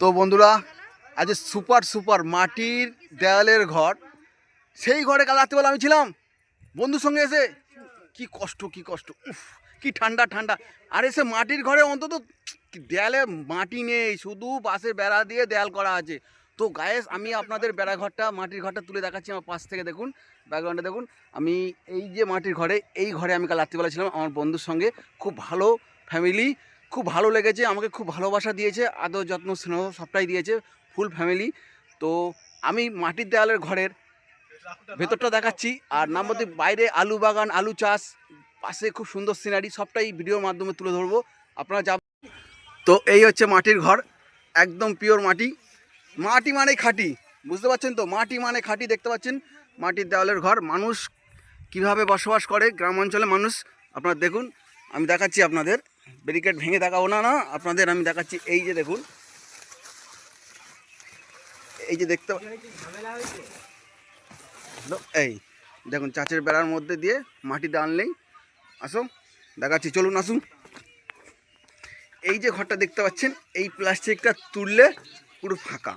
তো বন্ধুরা, আজ সুপার সুপার মাটির দেয়ালের ঘর, সেই ঘরে কাল রাত্রিবেলা আমি ছিলাম বন্ধুর সঙ্গে এসে। কি কষ্ট, কি কষ্ট, উফ, কি ঠান্ডা ঠান্ডা। আর এসে মাটির ঘরে অন্তত দেয়ালে মাটি নেই, শুধু বাঁশের বেড়া দিয়ে দেয়াল করা আছে। তো গায়েস, আমি আপনাদের বেড়া ঘরটা, মাটির ঘরটা তুলে দেখাচ্ছি আমার পাশ থেকে। দেখুন, ব্যাকগ্রাউন্ডে দেখুন। আমি এই যে মাটির ঘরে, এই ঘরে আমি কাল রাত্রিবেলা ছিলাম আমার বন্ধুর সঙ্গে। খুব ভালো ফ্যামিলি, খুব ভালো লেগেছে, আমাকে খুব ভালোবাসা দিয়েছে, আদর যত্ন স্নেহ সবটাই দিয়েছে, ফুল ফ্যামিলি। তো আমি মাটির দেয়ালের ঘরের ভেতরটা দেখাচ্ছি, আর নামবতী বাইরে আলু বাগান, আলু চাষ, পাশে খুব সুন্দর সিনারি, সবটাই ভিডিওর মাধ্যমে তুলে ধরবো, আপনারা যাব। তো এই হচ্ছে মাটির ঘর, একদম পিওর মাটি। মাটি মানে খাঁটি, বুঝতে পারছেন তো, মাটি মানে খাঁটি। দেখতে পাচ্ছেন মাটির দেওয়ালের ঘর, মানুষ কিভাবে বসবাস করে গ্রাম অঞ্চলে মানুষ, আপনারা দেখুন। আমি দেখাচ্ছি আপনাদের, ব্যারিকেড ভেঙে দেখাবো না না আপনাদের, আমি দেখাচ্ছি। এই যে দেখুন, এই যে দেখতে, এই দেখুন চাচের বেড়ার মধ্যে দিয়ে মাটিতে আনলেই, আসো দেখাচ্ছি, চলুন আসুন। এই যে ঘরটা দেখতে পাচ্ছেন, এই প্লাস্টিকটা তুললে পুরো ফাঁকা,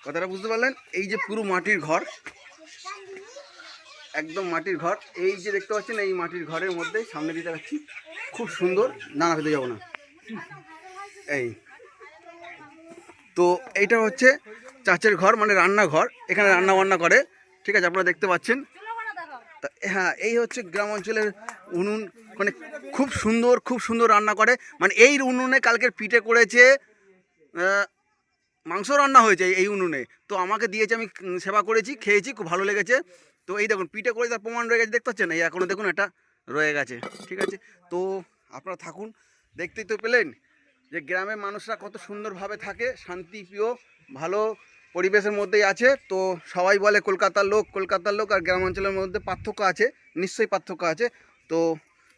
কথাটা বুঝতে পারলেন? এই যে পুরো মাটির ঘর, একদম মাটির ঘর। এই যে দেখতে পাচ্ছেন, এই মাটির ঘরের মধ্যে সামনে দিয়ে দেখাচ্ছি, খুব সুন্দর। না না, ভেতরে যাবো না। এই তো এইটা হচ্ছে চাচের ঘর, মানে রান্নাঘর, এখানে রান্না বান্না করে, ঠিক আছে, আপনারা দেখতে পাচ্ছেন। হ্যাঁ, এই হচ্ছে গ্রাম অঞ্চলের উনুন, মানে খুব সুন্দর, খুব সুন্দর রান্না করে। মানে এই উনুনে কালকের পিঠে করেছে, মাংস রান্না হয়েছে এই উনুনে। তো আমাকে দিয়েছে, আমি সেবা করেছি, খেয়েছি, খুব ভালো লেগেছে। তো এই দেখুন পিঠে করে তার প্রমাণ রয়ে গেছে, দেখতে পাচ্ছেন, এই এখনও দেখুন এটা রয়ে গেছে, ঠিক আছে। তো আপনারা থাকুন, দেখতেই তো পেলেন যে গ্রামের মানুষরা কত সুন্দরভাবে থাকে, শান্তিপ্রিয়, ভালো পরিবেশের মধ্যেই আছে। তো সবাই বলে কলকাতার লোক আর গ্রাম অঞ্চলের মধ্যে পার্থক্য আছে, নিশ্চয়ই পার্থক্য আছে। তো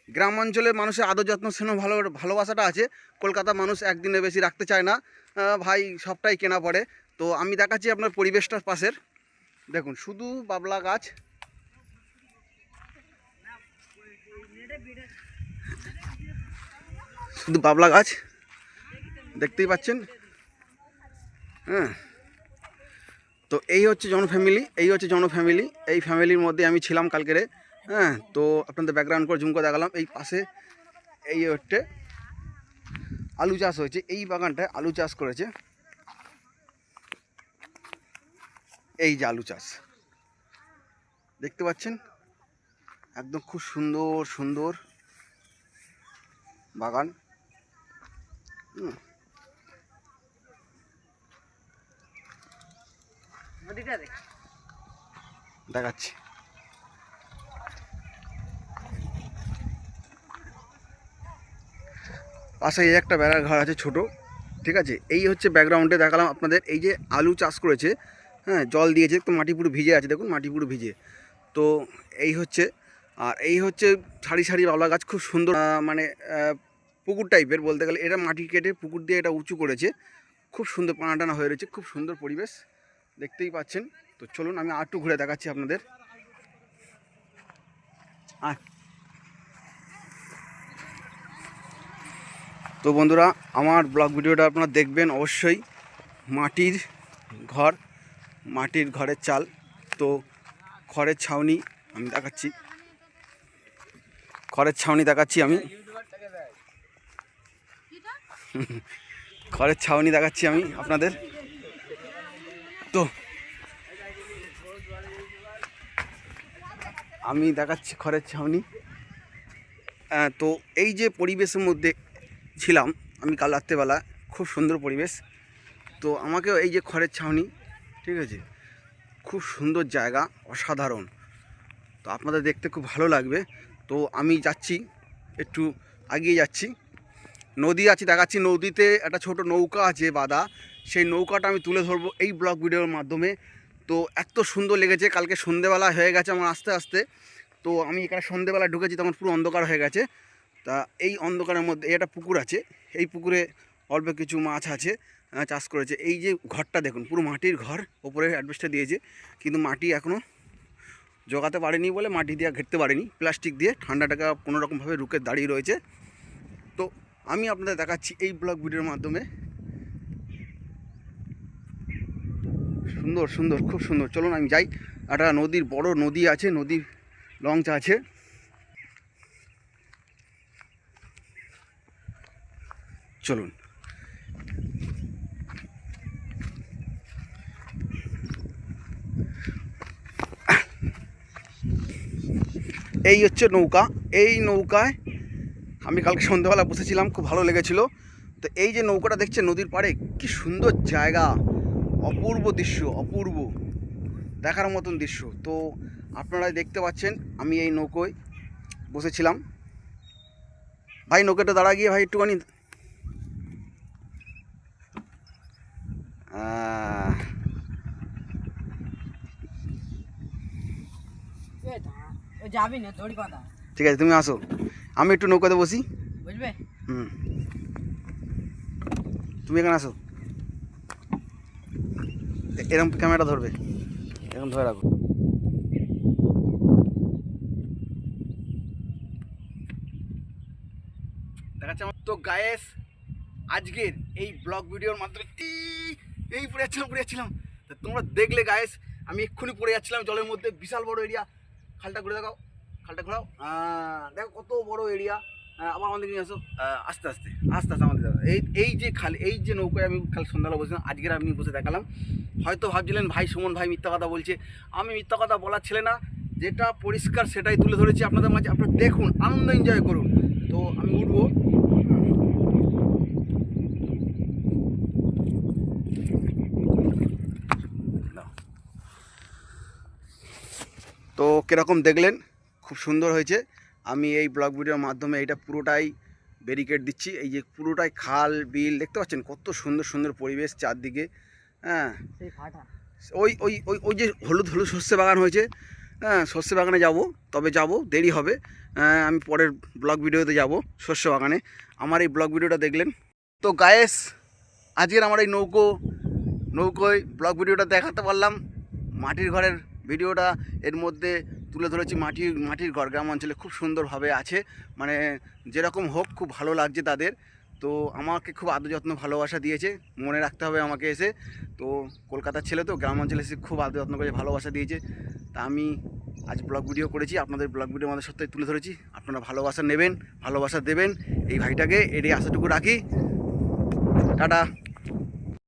গ্রাম অঞ্চলের মানুষের আদর যত্ন স্নেহ ভালোবাসাটা আছে, কলকাতার মানুষ একদিনে বেশি রাখতে চায় না ভাই, সবটাই কেনা পড়ে। তো আমি দেখাচ্ছি আপনার পরিবেশটার পাশের, দেখুন শুধু বাবলা গাছ, শুধু বাবলা গাছ দেখতেই পাচ্ছেন। হ্যাঁ, তো এই হচ্ছে জনফ্যামিলি, এই ফ্যামিলির মধ্যে আমি ছিলাম কালকেরে। হ্যাঁ, তো আপনাদের ব্যাকগ্রাউন্ড করে জুম করে দেখালাম। এই পাশে এই হচ্ছে আলু চাষ হয়েছে, এই বাগানটায় আলু চাষ করেছে, এই যে আলু চাষ দেখতে পাচ্ছেন, একদম খুব সুন্দর সুন্দর বাগান। দেখাচ্ছি, পাশে এই একটা বেড়ার ঘর আছে ছোট, ঠিক আছে। এই হচ্ছে ব্যাকগ্রাউন্ডে দেখালাম আপনাদের, এই যে আলু চাষ করেছে। হ্যাঁ, জল দিয়েছে, তো মাটি পুরো ভিজে আছে, দেখুন মাটি পুরো ভিজে। তো এই হচ্ছে, আর এই হচ্ছে সারি সারি বাবলা গাছ, খুব সুন্দর, মানে পুকুর টাইপের বলতে গেলে, এটা মাটি কেটে পুকুর দিয়ে এটা উঁচু করেছে, খুব সুন্দর পানা টানা হয়ে রয়েছে, খুব সুন্দর পরিবেশ, দেখতেই পাচ্ছেন। তো চলুন আমি আর একটু ঘুরে দেখাচ্ছি আপনাদের। তো বন্ধুরা, আমার ব্লগ ভিডিওটা আপনারা দেখবেন অবশ্যই। মাটির ঘর, মাটির ঘরের চাল, তো খড়ের ছাউনি আমি দেখাচ্ছি, খড়ের ছাউনি দেখাচ্ছি আমি খড়ের ছাউনি দেখাচ্ছি আমি আপনাদের। তো আমি দেখাচ্ছি খড়ের ছাউনি। তো এই যে পরিবেশের মধ্যে ছিলাম আমি কাল রাত্রেবেলা, খুব সুন্দর পরিবেশ। তো আমাকেও এই যে খড়ের ছাউনি, ঠিক আছে, খুব সুন্দর জায়গা, অসাধারণ। তো আপনাদের দেখতে খুব ভালো লাগবে। তো আমি যাচ্ছি, একটু এগিয়ে যাচ্ছি, নদী আছে দেখাচ্ছি, নদীতে একটা ছোট নৌকা আছে বাঁধা, সেই নৌকাটা আমি তুলে ধরবো এই ব্লগ ভিডিওর মাধ্যমে। তো এত সুন্দর লেগেছে, কালকে সন্ধেবেলা হয়ে গেছে আমার আস্তে আস্তে। তো আমি এখানে সন্ধেবেলা ঢুকেছি, তখন পুরো অন্ধকার হয়ে গেছে। তা এই অন্ধকারের মধ্যে একটা পুকুর আছে, এই পুকুরে অল্প কিছু মাছ আছে, চাষ করেছে। এই যে ঘরটা দেখুন, পুরো মাটির ঘর, ওপরে অ্যাডভেস্টার দিয়েছে, কিন্তু মাটি এখনও জোগাতে পারেনি বলে মাটি দিয়ে ঘেরতে পারেনি, প্লাস্টিক দিয়ে ঠান্ডাটাকে কোনোরকমভাবে রুখে দাঁড়িয়ে রয়েছে। তো আমি আপনাদের দেখাচ্ছি এই ব্লগ ভিডিওর মাধ্যমে সুন্দর সুন্দর, খুব সুন্দর। চলুন আমি যাই। একটা নদীর, বড় নদী আছে, নদীর লঞ্চ আছে। চলুন। এই হচ্ছে নৌকা। এই নৌকায় আমি কালকে সন্ধ্যাবেলা বসেছিলাম, খুব ভালো লেগেছিল। তো এই যে নৌকাটা দেখছেন নদীর পাড়ে, কি সুন্দর জায়গা, অপূর্ব দৃশ্য, অপূর্ব দেখার মতন দৃশ্য। তো আপনারা দেখতে পাচ্ছেন আমি এই নৌকোয় বসেছিলাম। ভাই নৌকাটা দাঁড়া গিয়ে ভাই একটুখানি, যাবি না তোর কথা। ঠিক আছে তুমি আসো, আমি একটু নৌকাতে বসি, বুঝবে? তুমি এখানে আসো, এরকম ক্যামেরাটা ধরবে, এরকম ধরে রাখো। দেখাচ্ছে আমার তো গায়েস আজকের এই ব্লগ ভিডিওর মাধ্যমে এই পড়ে যাচ্ছিলাম। তা তোমরা দেখলে গায়েস, আমি এক্ষুনি পড়ে যাচ্ছিলাম জলের মধ্যে। বিশাল বড় এরিয়া। খালটা ঘুরে দেখাও, খালটা ঘোরাও। দেখো কত বড় এরিয়া। আবার আমাদের নিয়ে আসো, আস্তে আস্তে আস্তে আস্তে আমাদের দেখো। এই যে খাল, এই যে নৌকায় আমি কাল সন্ধ্যাবেলা বসেছিলাম, আজকের আমি বসে দেখালাম। হয়তো ভাবছিলেন ভাই সুমন ভাই মিথ্যা কথা বলছে। আমি মিথ্যা কথা বলার ছেলে না, যেটা পরিষ্কার সেটাই তুলে ধরেছি আপনাদের মাঝে। আপনারা দেখুন, আনন্দ এনজয় করুন। তো আমি উঠবো। তো কীরকম দেখলেন? খুব সুন্দর হয়েছে। আমি এই ব্লগ ভিডিওর মাধ্যমে এইটা পুরোটাই ব্যারিকেড দিচ্ছি। এই যে পুরোটাই খাল বিল দেখতে পাচ্ছেন, কত সুন্দর সুন্দর পরিবেশ চারদিকে। হ্যাঁ, ওই ওই ওই ওই যে হলুদ হলুদ শস্য বাগান হয়েছে। হ্যাঁ, শস্য বাগানে যাব, তবে যাব দেরি হবে। আমি পরের ব্লগ ভিডিওতে যাব শস্য বাগানে। আমার এই ব্লগ ভিডিওটা দেখলেন তো গায়েস, আজকের আমার এই নৌকোয় ব্লগ ভিডিওটা দেখাতে পারলাম। মাটির ঘরের ভিডিওটা এর মধ্যে তুলে ধরেছি। মাটির ঘর গ্রাম অঞ্চলে খুব সুন্দরভাবে আছে, মানে যেরকম হোক খুব ভালো লাগছে তাদের। তো আমাকে খুব আদর যত্ন ভালোবাসা দিয়েছে, মনে রাখতে হবে আমাকে এসে। তো কলকাতার ছেলে তো গ্রাম অঞ্চলে এসে খুব আদর যত্ন করে ভালোবাসা দিয়েছে। তা আমি আজ ব্লগ ভিডিও করেছি, আপনাদের ব্লগ ভিডিও আমাদের সত্যি তুলে ধরেছি। আপনারা ভালোবাসা নেবেন, ভালোবাসা দেবেন এই ভাইটাকে, এটাই আশাটুকু রাখি। টাটা।